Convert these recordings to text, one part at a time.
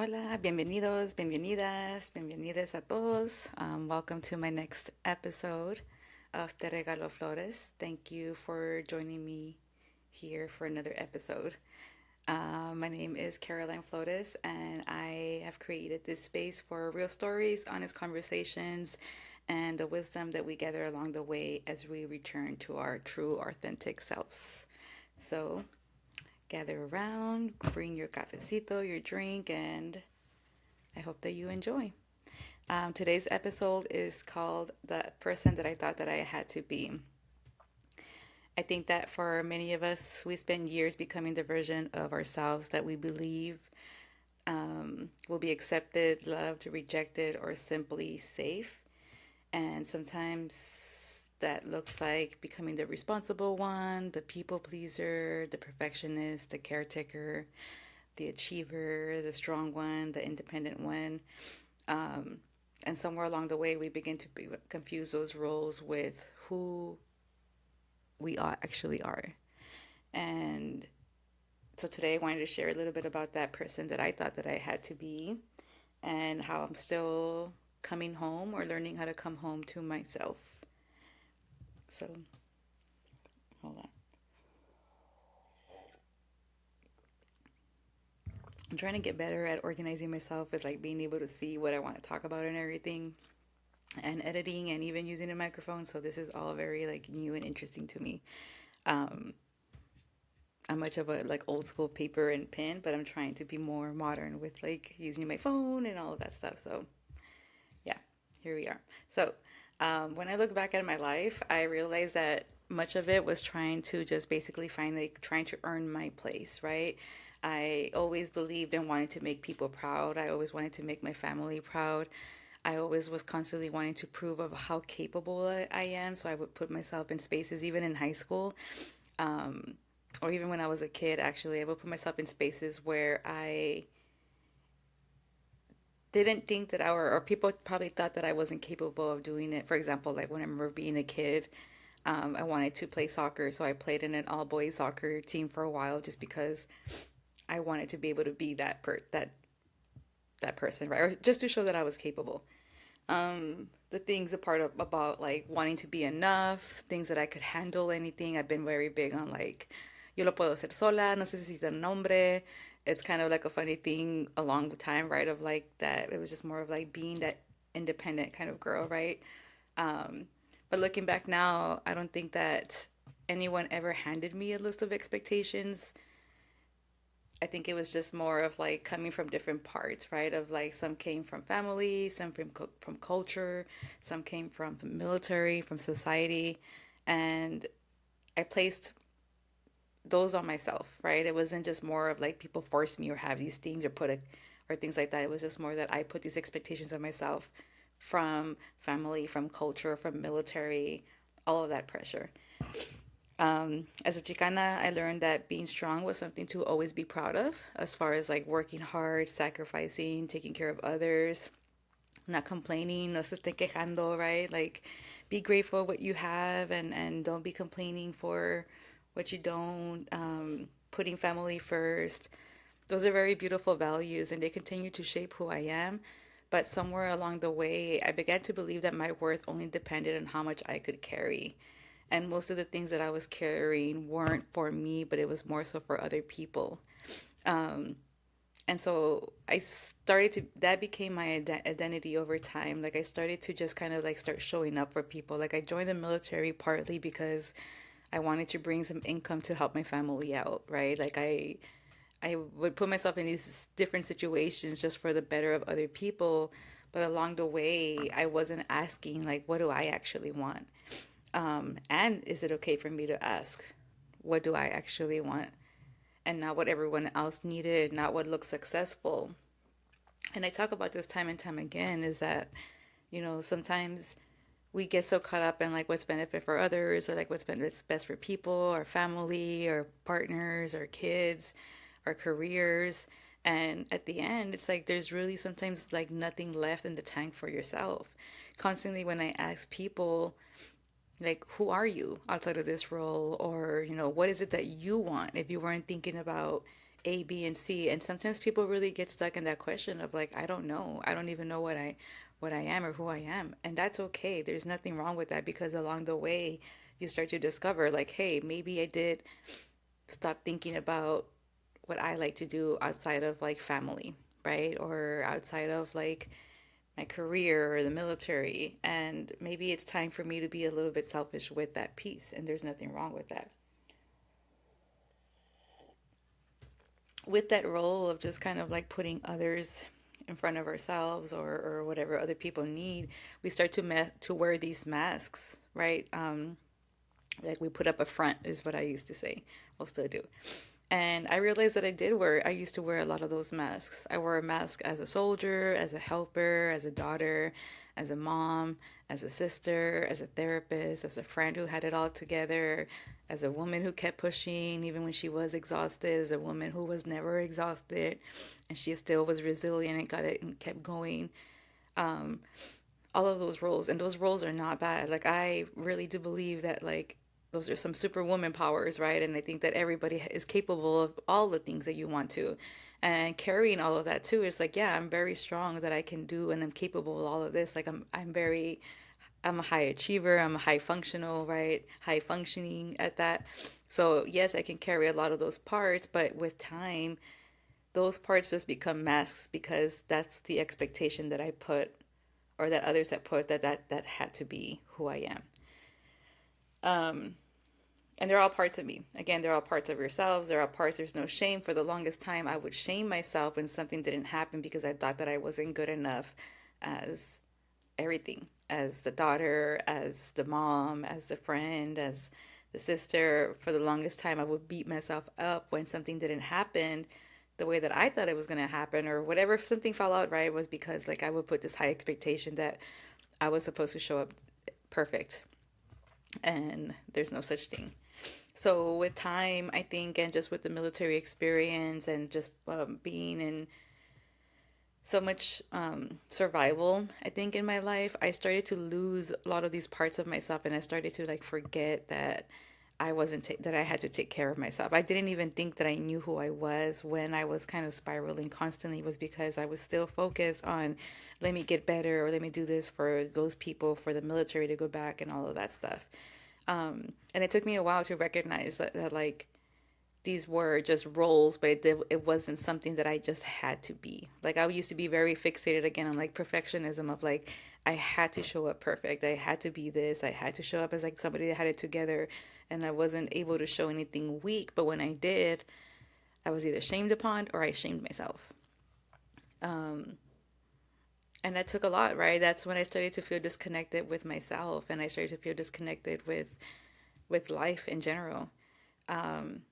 Hola, bienvenidos, bienvenidas, bienvenidas a todos. Welcome to my next episode of Te Regalo Flores. Thank you for joining me here for another episode. My name is Caroline Flores, and I have created this space for real stories, honest conversations, and the wisdom that we gather along the way as we return to our true, authentic selves. So, gather around, bring your cafecito, your drink, and I hope that you enjoy. Today's episode is called The Person That I Thought That I Had to Be. I think that for many of us, we spend years becoming the version of ourselves that we believe will be accepted, loved, rejected, or simply safe. And sometimes that looks like becoming the responsible one, the people pleaser, the perfectionist, the caretaker, the achiever, the strong one, the independent one. Um, and somewhere along the way, we begin to confuse those roles with who we actually are. And so today, I wanted to share a little bit about that person that I thought that I had to be, and how I'm still coming home or learning how to come home to myself. So, hold on. I'm trying to get better at organizing myself with like being able to see what I want to talk about and everything, and editing, and even using a microphone. So this is all very like new and interesting to me. Um, I'm much of a like old school paper and pen, but I'm trying to be more modern with like using my phone and all of that stuff. So yeah, here we are. So when I look back at my life, I realized that much of it was trying to just basically find like trying to earn my place, right? I always believed in wanting to make people proud. I always wanted to make my family proud. I always was constantly wanting to prove of how capable I am. So I would put myself in spaces, even in high school, um, or even when I was a kid, actually, I would put myself in spaces where I didn't think that or people probably thought that I wasn't capable of doing it. For example, like when I remember being a kid, I wanted to play soccer. So I played in an all boys soccer team for a while just because I wanted to be able to be that person, right? Or just to show that I was capable. The things a part of about like wanting to be enough, things that I could handle anything. I've been very big on like, yo lo puedo hacer sola, no necesito un nombre. It's kind of like a funny thing along the time, right? Of like that, it was just more of like being that independent kind of girl, right? Um, but looking back now, I don't think that anyone ever handed me a list of expectations. I think it was just more of like coming from different parts, right? Of like some came from family, some from culture, some came from the military, from society, and I placed those on myself, right? It wasn't just more of like people forced me or have these things or put a or things like that. It was just more that I put these expectations on myself from family, from culture, from military, all of that pressure. As a Chicana, I learned that being strong was something to always be proud of, as far as like working hard, sacrificing, taking care of others, not complaining, no se esté quejando, right? Like, be grateful what you have, and don't be complaining for what you don't. Putting family first. Those are very beautiful values, and they continue to shape who I am. But somewhere along the way, I began to believe that my worth only depended on how much I could carry. And most of the things that I was carrying weren't for me, but it was more so for other people. Um, and so I started to, that became my identity over time. Like I started to just kind of like start showing up for people. Like I joined the military partly because I wanted to bring some income to help my family out, right? Like I would put myself in these different situations just for the better of other people. But along the way, I wasn't asking, like, what do I actually want? And is it okay for me to ask, what do I actually want? And not what everyone else needed, not what looks successful. And I talk about this time and time again is that, sometimes we get so caught up in like what's benefit for others or like what's best for people or family or partners or kids or careers. And at the end, it's like there's really sometimes like nothing left in the tank for yourself. Constantly, when I ask people, like, who are you outside of this role? Or, what is it that you want if you weren't thinking about A, B, and C. And sometimes people really get stuck in that question of like, I don't know. I don't even know what I am or who I am. And that's okay. There's nothing wrong with that because along the way you start to discover like, hey, maybe I did stop thinking about what I like to do outside of like family, right? Or outside of like my career or the military. And maybe it's time for me to be a little bit selfish with that piece. And there's nothing wrong with that. With that role of just kind of like putting others in front of ourselves or whatever other people need, we start to to wear these masks, right? Like we put up a front is what I used to say. I'll still do. And I realized that I used to wear a lot of those masks. I wore a mask as a soldier, as a helper, as a daughter, as a mom, as a sister, as a therapist, as a friend who had it all together, as a woman who kept pushing even when she was exhausted, as a woman who was never exhausted and she still was resilient and got it and kept going. All of those roles, and those roles are not bad. Like I really do believe that like those are some superwoman powers, right? And I think that everybody is capable of all the things that you want to, and carrying all of that too. It's like, yeah, I'm very strong that I can do and I'm capable of all of this. Like I'm a high achiever, I'm a high functional, right? High functioning at that. So yes, I can carry a lot of those parts, but with time those parts just become masks because that's the expectation that I put or that others have put that had to be who I am. And they're all parts of me. Again, they're all parts of yourselves. They're all parts. There's no shame. For the longest time, I would shame myself when something didn't happen because I thought that I wasn't good enough as everything, as the daughter, as the mom, as the friend, as the sister. For the longest time, I would beat myself up when something didn't happen the way that I thought it was going to happen or whatever. If something fell out right was because like I would put this high expectation that I was supposed to show up perfect, and there's no such thing. So with time, I think, and just with the military experience and just being in so much survival, I think in my life, I started to lose a lot of these parts of myself, and I started to like forget that I wasn't that I had to take care of myself. I didn't even think that I knew who I was when I was kind of spiraling constantly was because I was still focused on let me get better or let me do this for those people for the military to go back and all of that stuff. And it took me a while to recognize that like these were just roles, but it wasn't something that I just had to be. Like I used to be very fixated again on like perfectionism of like I had to show up perfect. I had to be this. I had to show up as like somebody that had it together, and I wasn't able to show anything weak. But when I did, I was either shamed upon or I shamed myself. And that took a lot, right? That's when I started to feel disconnected with myself, and I started to feel disconnected with life in general. And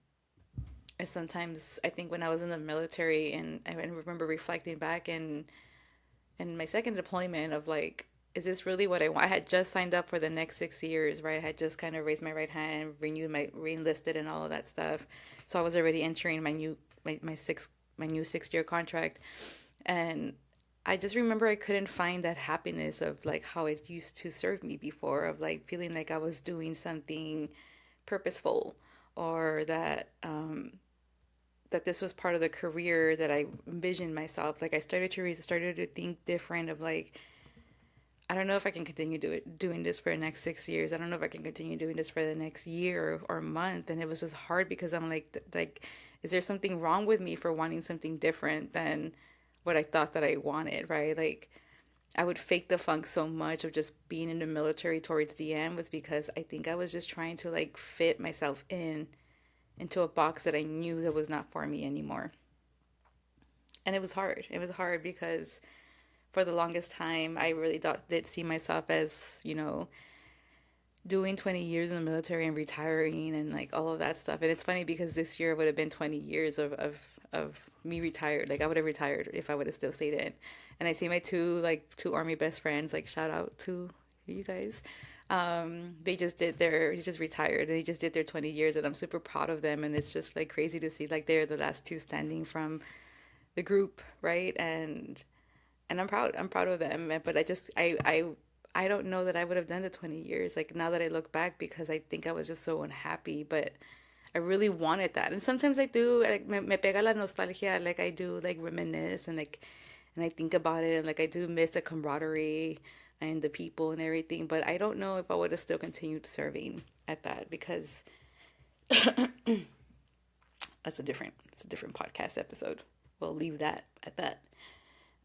sometimes I think when I was in the military, and I remember reflecting back in my second deployment of like, is this really what I want? I had just signed up for the next 6 years, right? I had just kind of raised my right hand, renewed my re-enlisted and all of that stuff. So I was already entering my new 6 year contract. And I just remember I couldn't find that happiness of like how it used to serve me before, of like feeling like I was doing something purposeful, or that this was part of the career that I envisioned myself. Like I started to think different of like, I don't know if I can continue doing this for the next 6 years. I don't know if I can continue doing this for the next year or month. And it was just hard because I'm like, is there something wrong with me for wanting something different than what I thought that I wanted, right? Like I would fake the funk so much of just being in the military towards the end was because I think I was just trying to like fit myself into a box that I knew that was not for me anymore. And it was hard. It was hard because for the longest time I really did see myself as, doing 20 years in the military and retiring and like all of that stuff. And it's funny because this year would have been 20 years of me retired. Like I would have retired if I would have still stayed in. And I see my two army best friends, like shout out to you guys. They just retired and they just did their 20 years, and I'm super proud of them. And it's just like crazy to see like they're the last two standing from the group, right? And I'm proud of them. But I don't know that I would have done the 20 years like now that I look back, because I think I was just so unhappy. But I really wanted that. And sometimes I do, like, me pega la nostalgia, like, I do, like, reminisce and, like, and I think about it, and, like, I do miss the camaraderie and the people and everything. But I don't know if I would have still continued serving at that because it's a different podcast episode. We'll leave that at that.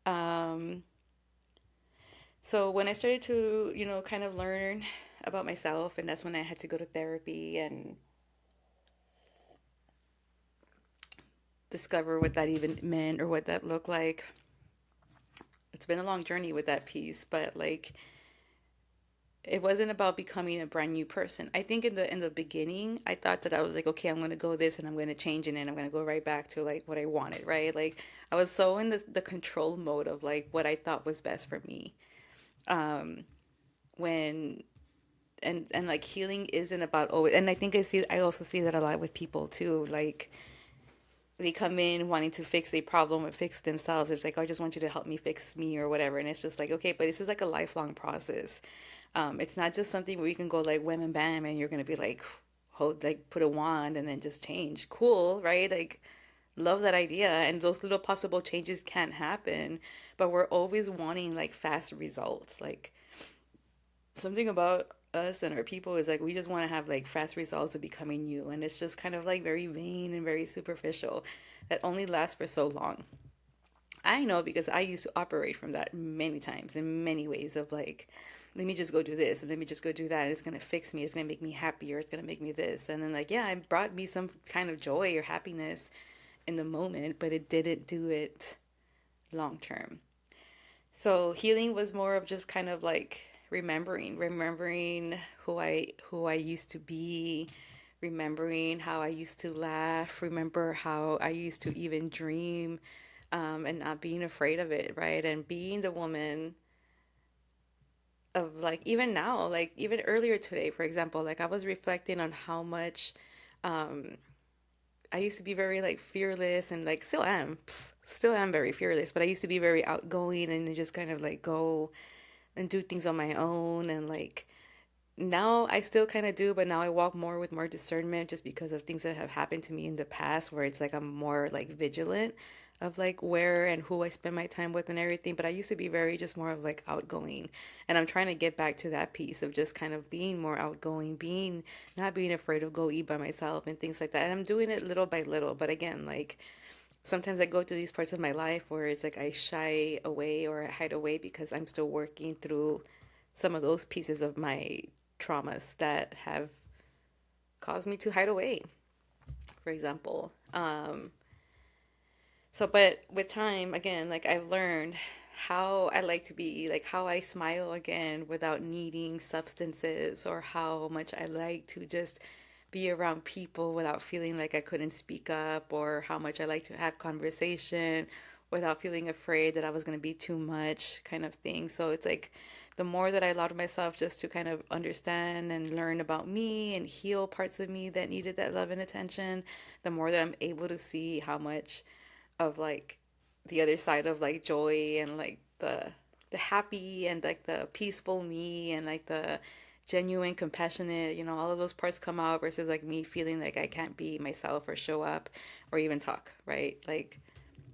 Um, so when I started to, kind of learn about myself, and that's when I had to go to therapy and discover what that even meant or what that looked like. It's been a long journey with that piece, but like it wasn't about becoming a brand new person. I think in the beginning, I thought that I was like, okay, I'm gonna go this and I'm gonna change it and I'm gonna go right back to like what I wanted, right? Like I was so in the control mode of like what I thought was best for me. Um, when and like healing isn't about, oh, and I also see that a lot with people too. Like they come in wanting to fix a problem or fix themselves. It's like, oh, I just want you to help me fix me or whatever. And it's just like, okay, but this is like a lifelong process. It's not just something where you can go like wham and bam and you're gonna be like, hold, like put a wand and then just change. Cool, right? Like love that idea. And those little possible changes can happen, but we're always wanting like fast results. Like something about us and our people is like we just want to have like fast results of becoming you, and it's just kind of like very vain and very superficial that only lasts for so long. I know because I used to operate from that many times in many ways of like, let me just go do this and let me just go do that. And it's going to fix me. It's going to make me happier. It's going to make me this. And then, like, yeah, it brought me some kind of joy or happiness in the moment, but it didn't do it long term. So healing was more of just kind of like remembering who I used to be, remembering how I used to laugh, remember how I used to even dream, and not being afraid of it, right? And being the woman of like even now, like even earlier today, for example, like I was reflecting on how much um, I used to be very like fearless and like still am very fearless, but I used to be very outgoing and just kind of like go and do things on my own and like now I still kind of do, but now I walk more with more discernment just because of things that have happened to me in the past where it's like I'm more like vigilant of like where and who I spend my time with and everything. But I used to be very just more of like outgoing. And I'm trying to get back to that piece of just kind of being more outgoing, being not being afraid to go eat by myself and things like that. And I'm doing it little by little. But again, like sometimes I go to these parts of my life where it's like I shy away or I hide away because I'm still working through some of those pieces of my traumas that have caused me to hide away, for example. But with time, again, like I've learned how I like to be, like how I smile again without needing substances, or how much I like to just be around people without feeling like I couldn't speak up, or how much I like to have conversation without feeling afraid that I was going to be too much, kind of thing. So it's like the more that I allowed myself just to kind of understand and learn about me and heal parts of me that needed that love and attention, the more that I'm able to see how much of like the other side of like joy and like the happy and like the peaceful me and like the genuine compassionate, all of those parts come out versus like me feeling like I can't be myself or show up or even talk, right? Like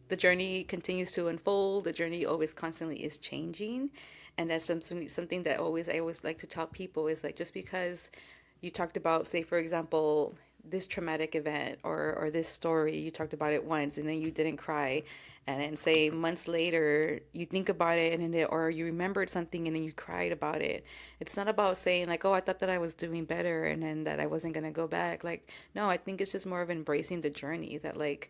the journey continues to unfold. The journey always constantly is changing. And that's something that I always like to tell people is like just because you talked about, say for example, this traumatic event or this story, you talked about it once and then you didn't cry, and then say months later you think about it and then or you remembered something and then you cried about it. It's not about saying like, oh, I thought that I was doing better and then that I wasn't going to go back. Like no, I think it's just more of embracing the journey, that like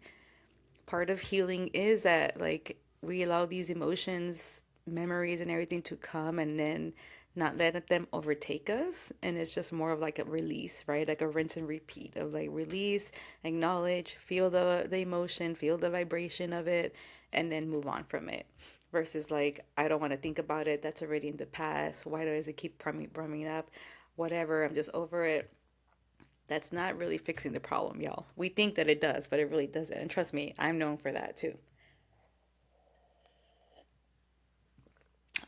part of healing is that like we allow these emotions, memories and everything to come and then not let them overtake us, and it's just more of like a release, right? Like a rinse and repeat of like release, acknowledge, feel the emotion, feel the vibration of it, and then move on from it, versus like I don't want to think about it, that's already in the past, why does it keep brumming up, whatever, I'm just over it. That's not really fixing the problem, y'all. We think that it does, but it really doesn't. And trust me, I'm known for that too.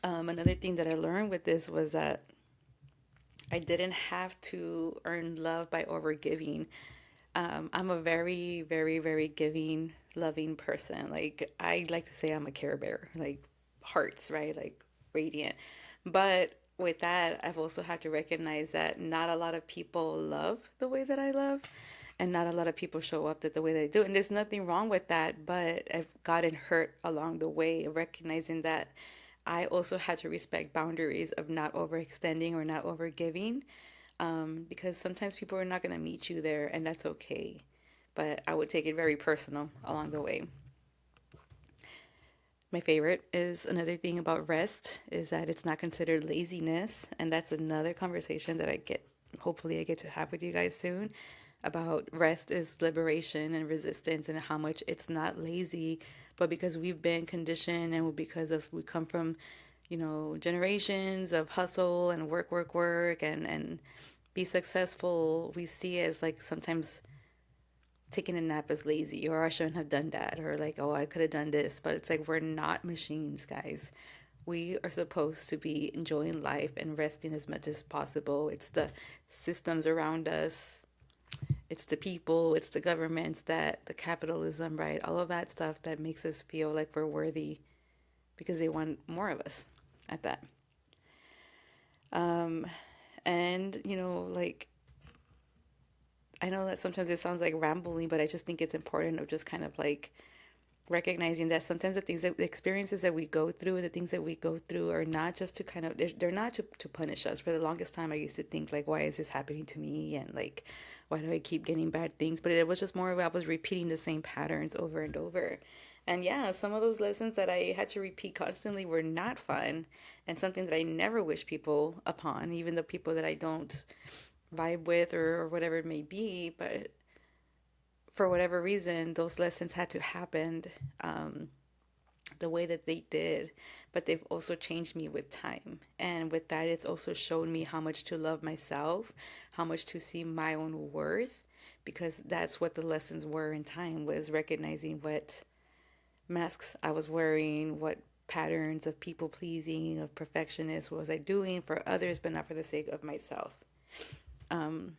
Another thing that I learned with this was that I didn't have to earn love by overgiving. I'm a very, very, very giving, loving person. Like I like to say I'm a care bear, like hearts, right? Like radiant. But with that, I've also had to recognize that not a lot of people love the way that I love, and not a lot of people show up that the way they do. And there's nothing wrong with that, but I've gotten hurt along the way, recognizing that I also had to respect boundaries of not overextending or not overgiving, because sometimes people are not going to meet you there, and that's okay. But I would take it very personal along the way. My favorite is another thing about rest is that it's not considered laziness, and that's another conversation that hopefully I get to have with you guys soon about rest is liberation and resistance and how much it's not lazy, but because we've been conditioned and because of we come from, generations of hustle and work, work, work, and be successful, we see it as like sometimes taking a nap is lazy, or I shouldn't have done that, or like, oh, I could have done this. But it's like we're not machines, guys. We are supposed to be enjoying life and resting as much as possible. It's the systems around us, it's the people, it's the governments, that the capitalism, right? All of that stuff that makes us feel like we're worthy because they want more of us at that. Um, and, like, I know that sometimes it sounds like rambling, but I just think it's important of just kind of like recognizing that sometimes the experiences that we go through and the things that we go through are not just to kind of, they're not to punish us. For the longest time, I used to think like, why is this happening to me? And like, why do I keep getting bad things? But it was just more of I was repeating the same patterns over and over. And yeah, some of those lessons that I had to repeat constantly were not fun and something that I never wish people upon, even the people that I don't vibe with or whatever it may be. But for whatever reason, those lessons had to happen um, the way that they did. But they've also changed me with time. And with that, it's also shown me how much to love myself, how much to see my own worth, because that's what the lessons were in time, was recognizing what masks I was wearing, what patterns of people pleasing, of perfectionist was I doing for others, but not for the sake of myself. Um,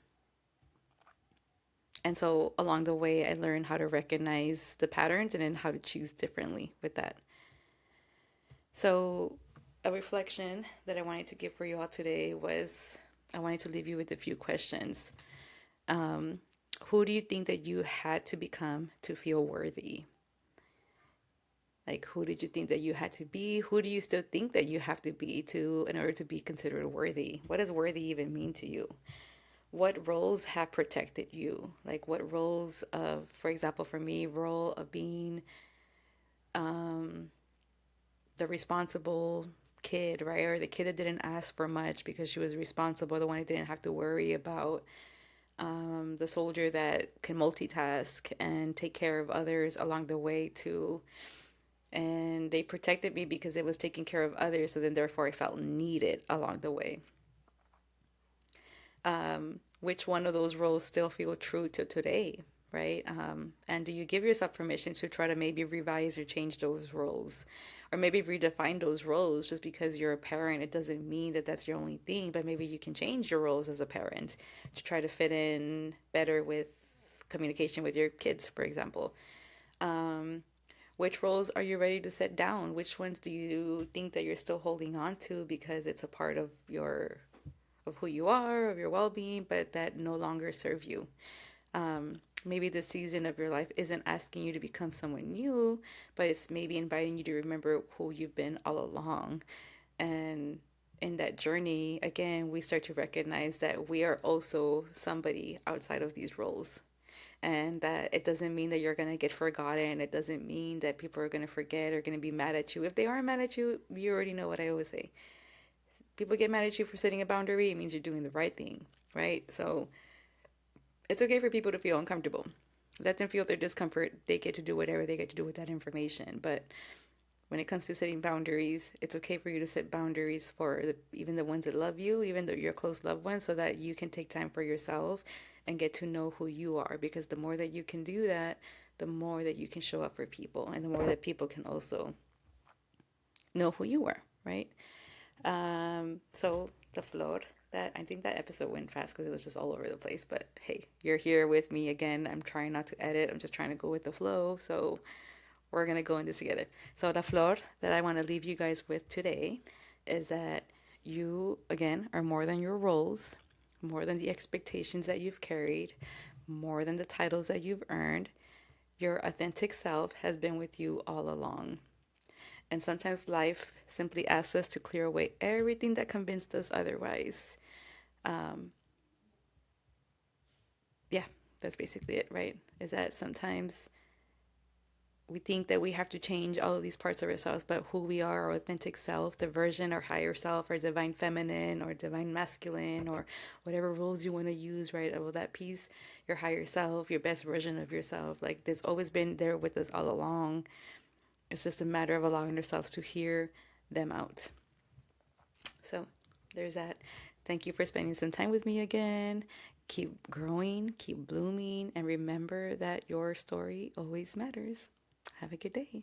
And so along the way, I learned how to recognize the patterns and then how to choose differently with that. So, a reflection that I wanted to give for you all today was I wanted to leave you with a few questions. Um, who do you think that you had to become to feel worthy? Like, who did you think that you had to be? Who do you still think that you have to be to in order to be considered worthy? What does worthy even mean to you? What roles have protected you? Like what roles of, for example, for me, role of being um, the responsible kid, right? Or the kid that didn't ask for much because she was responsible, the one that didn't have to worry about the soldier that can multitask and take care of others along the way too. And they protected me because it was taking care of others, so then therefore I felt needed along the way. Which one of those roles still feel true to today, right? And do you give yourself permission to try to maybe revise or change those roles, or maybe redefine those roles? Just because you're a parent, it doesn't mean that that's your only thing, but maybe you can change your roles as a parent to try to fit in better with communication with your kids, for example. Um, which roles are you ready to set down? Which ones do you think that you're still holding on to because it's a part of who you are, of your well-being, but that no longer serve you? Maybe the season of your life isn't asking you to become someone new, but it's maybe inviting you to remember who you've been all along. And in that journey, again, we start to recognize that we are also somebody outside of these roles. And that it doesn't mean that you're going to get forgotten. It doesn't mean that people are going to forget or going to be mad at you. If they are mad at you, you already know what I always say. People get mad at you for setting a boundary, it means you're doing the right thing, right? So it's okay for people to feel uncomfortable. Let them feel their discomfort. They get to do whatever they get to do with that information. But when it comes to setting boundaries, it's okay for you to set boundaries for even the ones that love you, even though your close loved ones, so that you can take time for yourself and get to know who you are. Because the more that you can do that, the more that you can show up for people, and the more that people can also know who you are, right? So the floor. That I think that episode went fast because it was just all over the place. But hey, you're here with me again. I'm trying not to edit. I'm just trying to go with the flow. So we're gonna go in this together. So the flor that I want to leave you guys with today is that you again are more than your roles, more than the expectations that you've carried, more than the titles that you've earned. Your authentic self has been with you all along. And sometimes life simply asks us to clear away everything that convinced us otherwise. Um, yeah, that's basically it, right? Is that sometimes we think that we have to change all of these parts of ourselves, but who we are, our authentic self, the version, our higher self, our divine feminine, or divine masculine, or whatever rules you want to use, right? Of that piece, your higher self, your best version of yourself, like it's always been there with us all along. It's just a matter of allowing ourselves to hear them out. So there's that. Thank you for spending some time with me again. Keep growing, keep blooming, and remember that your story always matters. Have a good day.